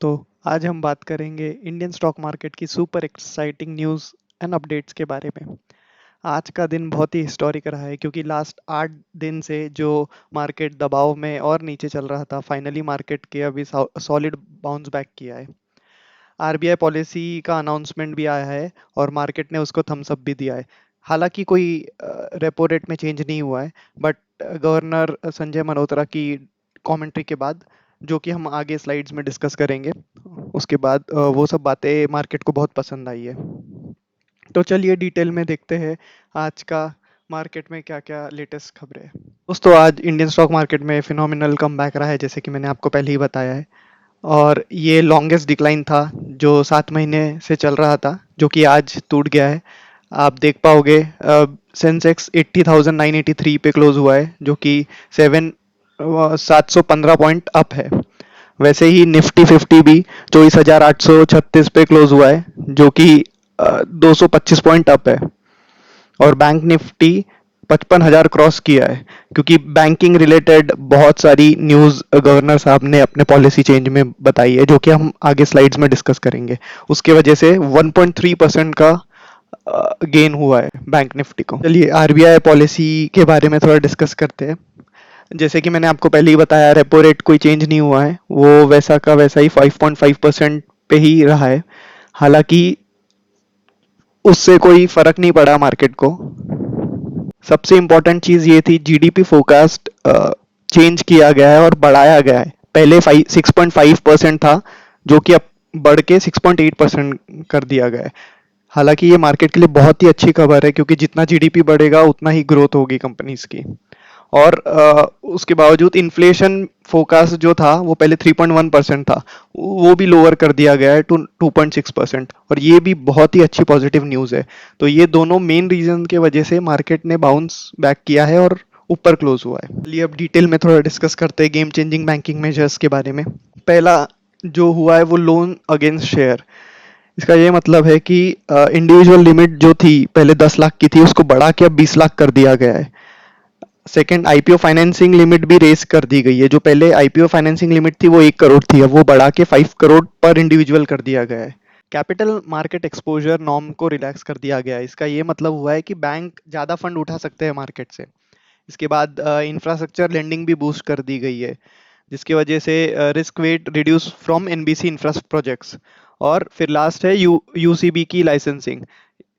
दोस्तों, आज हम बात करेंगे इंडियन स्टॉक मार्केट की super exciting news and updates के बारे में। आज का दिन बहुत ही हिस्टोरिक रहा है क्योंकि लास्ट 8 दिन से जो मार्केट दबाव में और नीचे चल रहा था, फाइनली मार्केट के अभी सॉलिड बाउंस बैक किया है। आरबीआई पॉलिसी का अनाउंसमेंट भी आया है और मार्केट ने उसको थम्स अप भी दिया है। हालांकि कोई रेपो रेट में चेंज नहीं हुआ है, बट गवर्नर संजय मल्होत्रा की कमेंट्री के बाद, जो कि हम आगे स्लाइड्स में डिस्कस करेंगे, उसके बाद वो सब बातें मार्केट को बहुत पसंद आई है। तो चलिए डिटेल में देखते हैं आज का मार्केट में क्या क्या लेटेस्ट खबरें हैं। दोस्तों, आज इंडियन स्टॉक मार्केट में फिनोमिनल कमबैक रहा है, जैसे कि मैंने आपको पहले ही बताया है। और ये लॉन्गेस्ट डिक्लाइन था जो 7 महीने से चल रहा था, जो कि आज टूट गया है। आप देख पाओगे सेंसेक्स 80,983 पे क्लोज हुआ है, जो कि 715 पॉइंट अप है। वैसे ही निफ्टी 50 भी 24,836 पे क्लोज हुआ है, जो कि 225 पॉइंट अप है। और बैंक निफ्टी 55,000 क्रॉस किया है, क्योंकि बैंकिंग रिलेटेड बहुत सारी न्यूज़ गवर्नर साहब ने अपने पॉलिसी चेंज में बताई है, जो कि हम आगे स्लाइड्स में डिस्कस करेंगे। उसके वजह से 1.3% का गेन हुआ है बैंक निफ्टी को। चलिए आरबीआई पॉलिसी के बारे में थोड़ा डिस्कस करते हैं। जैसे कि मैंने आपको पहले ही बताया, रेपो रेट कोई चेंज नहीं हुआ है, वो वैसा का वैसा ही 5.5% पे ही रहा है। हालांकि उससे कोई फर्क नहीं पड़ा मार्केट को। सबसे इम्पोर्टेंट चीज ये थी, जीडीपी फोरकास्ट चेंज किया गया है और बढ़ाया गया है। पहले 6.5% था, जो कि अब बढ़ के 6.8% कर दिया गया है। हालांकि ये मार्केट के लिए बहुत ही अच्छी खबर है, क्योंकि जितना जीडीपी बढ़ेगा उतना ही ग्रोथ होगी कंपनीज की। और उसके बावजूद इन्फ्लेशन फोकास जो था वो पहले 3.1% था, वो भी लोअर कर दिया गया है टू 2.6%। और ये भी बहुत ही अच्छी पॉजिटिव न्यूज़ है। तो ये दोनों मेन रीजन के वजह से मार्केट ने बाउंस बैक किया है और ऊपर क्लोज हुआ है। चलिए अब डिटेल में थोड़ा डिस्कस करते हैं गेम चेंजिंग बैंकिंग मेजर्स के बारे में। पहला जो हुआ है वो लोन अगेंस्ट शेयर। इसका ये मतलब है कि इंडिविजुअल लिमिट जो थी पहले 10 लाख की थी, उसको बढ़ा के अब 20 लाख कर दिया गया है। सेकंड, आईपीओ फाइनेंसिंग लिमिट भी रेस कर दी गई है। जो पहले आईपीओ फाइनेंसिंग लिमिट थी वो 1 करोड़ थी, अब वो बढ़ा के 5 करोड़ पर इंडिविजुअल कर दिया गया है। कैपिटल मार्केट एक्सपोजर नॉर्म को रिलैक्स कर दिया गया है। इसका ये मतलब हुआ है कि बैंक ज़्यादा फंड उठा सकते हैं मार्केट से। इसके बाद इंफ्रास्ट्रक्चर लेंडिंग भी बूस्ट कर दी गई है, जिसकी वजह से risk weight reduce from NBC infrastructure projects. और फिर लास्ट है यूसीबी की licensing,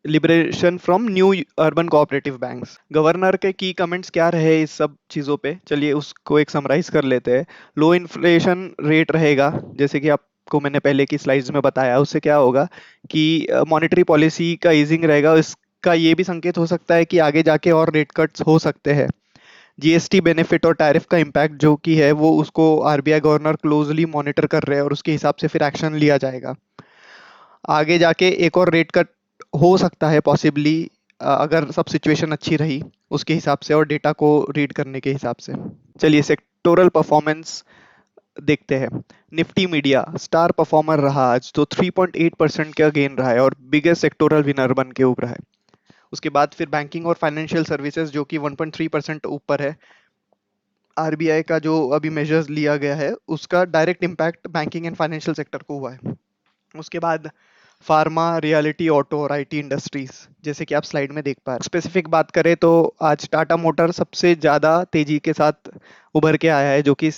liberation from new urban cooperative banks. Governor के की कमेंट्स क्या रहे इस सब चीज़ों पे, चलिए उसको एक समराइज कर लेते हैं। लो इन्फ्लेशन रेट रहेगा, जैसे कि आपको मैंने पहले की स्लाइड्स में बताया। उससे क्या होगा कि मॉनेटरी पॉलिसी का ईजिंग रहेगा। इसका ये भी संकेत हो सकता है कि आगे जाके और रेट कट्स हो सकते हैं। जीएसटी बेनिफिट और टैरिफ का इम्पैक्ट जो कि है वो, उसको आरबीआई गवर्नर क्लोजली मॉनिटर कर रहे हैं और उसके हिसाब से फिर एक्शन लिया जाएगा। आगे जाके एक और रेट कट हो सकता है पॉसिबली, अगर सब सिचुएशन अच्छी रही उसके हिसाब से और डेटा को रीड करने के हिसाब से। चलिए सेक्टोरल परफॉर्मेंस देखते हैं। निफ्टी मीडिया स्टार परफॉर्मर रहा आज, तो 3.8% का गेन रहा है और बिगेस्ट सेक्टोरल विनर बन के उभरा है। उसके बाद फिर बैंकिंग और फाइनेंशियल सर्विसेज, जो कि 1.3% ऊपर है। आरबीआई का जो अभी मेजर्स लिया गया है उसका direct impact banking and financial sector को हुआ है। उसके बाद फार्मा, रियलिटी, ऑटो और आईटी इंडस्ट्रीज, जैसे कि आप स्लाइड में देख पा रहे हैं। स्पेसिफिक बात करें तो आज टाटा मोटर सबसे ज़्यादा तेजी के साथ उभर के आया है, जो कि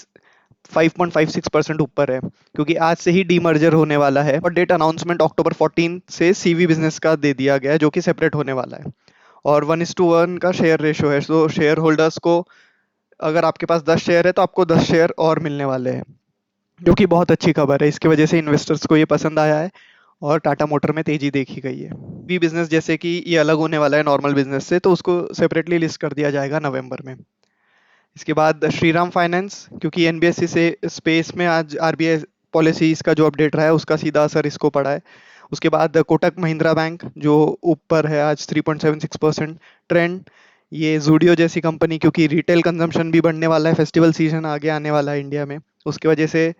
5.56% ऊपर है, क्योंकि आज से ही डीमर्जर होने वाला है और डेट अनाउंसमेंट अक्टूबर 14 से सीवी बिजनेस का दे दिया गया है, जो कि सेपरेट होने वाला है। और 1:1 का शेयर रेशो है, तो शेयर होल्डर्स को, अगर आपके पास 10 शेयर है तो आपको 10 शेयर और मिलने वाले हैं, जो कि बहुत अच्छी खबर है। इसकी वजह से इन्वेस्टर्स को ये पसंद आया है और टाटा मोटर में तेजी देखी गई है। भी बिजनेस जैसे कि ये अलग होने वाला है नॉर्मल बिजनेस से, तो उसको सेपरेटली लिस्ट कर दिया जाएगा नवंबर में। इसके बाद श्रीराम फाइनेंस, क्योंकि एनबीएफसी से स्पेस में आज आरबीआई पॉलिसीज का जो अपडेट रहा है उसका सीधा असर इसको पड़ा है। उसके बाद कोटक महिंद्रा बैंक जो ऊपर है आज 3.76% ट्रेंड। ये जूडियो जैसी कंपनी, क्योंकि रिटेल कंजम्पशन भी बढ़ने वाला है, फेस्टिवल सीजन आगे आने वाला है इंडिया में, उसकी वजह से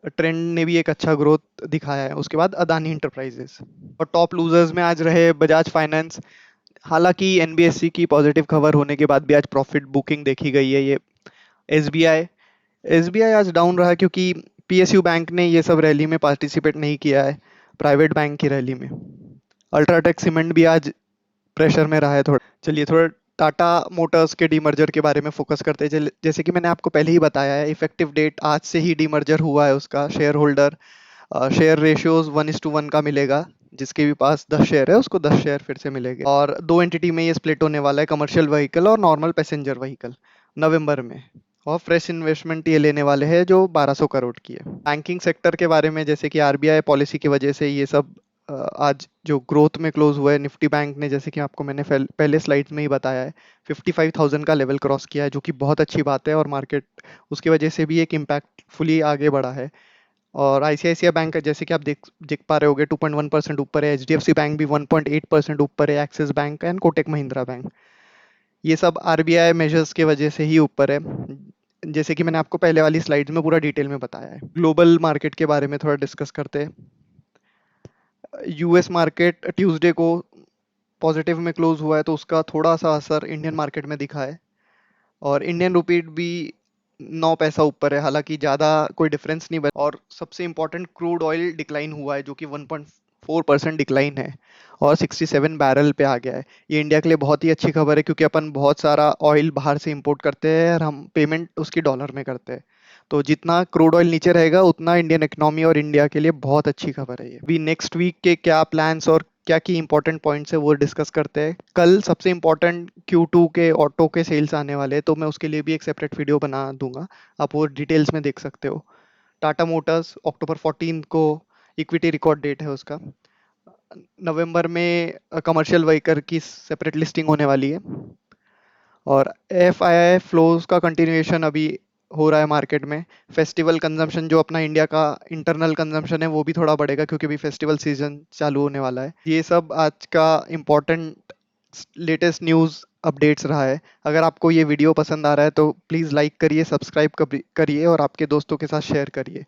ट्रेंड ने भी एक अच्छा ग्रोथ दिखाया है। उसके बाद अदानी इंटरप्राइजेस। और टॉप लूजर्स में आज रहे बजाज फाइनेंस। हालांकि एनबीएफसी की पॉजिटिव खबर होने के बाद भी आज प्रॉफिट बुकिंग देखी गई है। ये एसबीआई एसबीआई आज डाउन रहा, क्योंकि पीएसयू बैंक ने ये सब रैली में पार्टिसिपेट नहीं किया है, प्राइवेट बैंक की रैली में। अल्ट्राटेक सीमेंट भी आज प्रेशर में रहा है थोड़ा। चलिए थोड़ा टाटा मोटर्स के डीमर्जर के बारे में फोकस करते हैं। जैसे कि मैंने आपको पहले ही बताया है, इफेक्टिव डेट आज से ही डीमर्जर हुआ है उसका। शेयर होल्डर शेयर रेशियोज 1:1 का मिलेगा। जिसके भी पास 10 शेयर है उसको 10 शेयर फिर से मिलेंगे। और दो एंटिटी में ये स्प्लिट होने वाला है, कमर्शियल व्हीकल और नॉर्मल पैसेंजर व्हीकल, नवंबर में। और फ्रेश इन्वेस्टमेंट ये लेने वाले हैं जो 1200 करोड़ की है। बैंकिंग सेक्टर के बारे में, जैसे कि आरबीआई पॉलिसी की वजह से ये सब आज जो ग्रोथ में क्लोज हुआ है, निफ्टी बैंक ने, जैसे कि आपको मैंने पहले स्लाइड्स में ही बताया है, 55,000 का लेवल क्रॉस किया है, जो कि बहुत अच्छी बात है। और मार्केट उसकी वजह से भी एक इम्पैक्टफुली आगे बढ़ा है। और आईसीआईसीआई बैंक का, जैसे कि आप देख देख पा रहे होगे, 2.1% ऊपर है। एचडीएफसी बैंक भी 1.8% ऊपर है। Axis bank and Kotak Mahindra bank, ये सब आरबीआई मेजर्स के वजह से ही ऊपर है, जैसे कि मैंने आपको पहले वाली स्लाइड में पूरा डिटेल में बताया है। ग्लोबल मार्केट के बारे में थोड़ा डिस्कस करते हैं। यूएस मार्केट ट्यूसडे को पॉजिटिव में क्लोज हुआ है, तो उसका थोड़ा सा असर इंडियन मार्केट में दिखा है। और इंडियन रुपी भी 9 पैसा ऊपर है, हालांकि ज़्यादा कोई डिफरेंस नहीं बना। और सबसे इम्पोर्टेंट, क्रूड ऑयल डिक्लाइन हुआ है, जो कि 1.4% डिक्लाइन है और 67 बैरल पे आ गया है। ये इंडिया के लिए बहुत ही अच्छी खबर है, क्योंकि अपन बहुत सारा ऑयल बाहर से इंपोर्ट करते हैं और हम पेमेंट उसकी डॉलर में करते हैं। तो जितना क्रूड ऑयल नीचे रहेगा, उतना इंडियन इकोनॉमी और इंडिया के लिए बहुत अच्छी खबर है ये। अभी नेक्स्ट वीक के क्या प्लान्स और क्या की इंपॉर्टेंट पॉइंट्स है वो डिस्कस करते हैं। कल सबसे इंपॉर्टेंट Q2 के ऑटो के सेल्स आने वाले हैं, तो मैं उसके लिए भी एक सेपरेट वीडियो बना दूंगा, आप वो डिटेल्स में देख सकते हो। टाटा मोटर्स अक्टूबर 14 को इक्विटी रिकॉर्ड डेट है उसका। नवंबर में कमर्शियल व्हीकल की सेपरेट लिस्टिंग होने वाली है। और एफआईआई फ्लोज का कंटिन्यूएशन अभी हो रहा है मार्केट में। फेस्टिवल कंजम्पशन, जो अपना इंडिया का इंटरनल कंजम्पशन है, वो भी थोड़ा बढ़ेगा, क्योंकि अभी फेस्टिवल सीजन चालू होने वाला है। ये सब आज का इम्पोर्टेंट लेटेस्ट न्यूज़ अपडेट्स रहा है। अगर आपको ये वीडियो पसंद आ रहा है तो प्लीज़ लाइक करिए, सब्सक्राइब करिए और आपके दोस्तों के साथ शेयर करिए।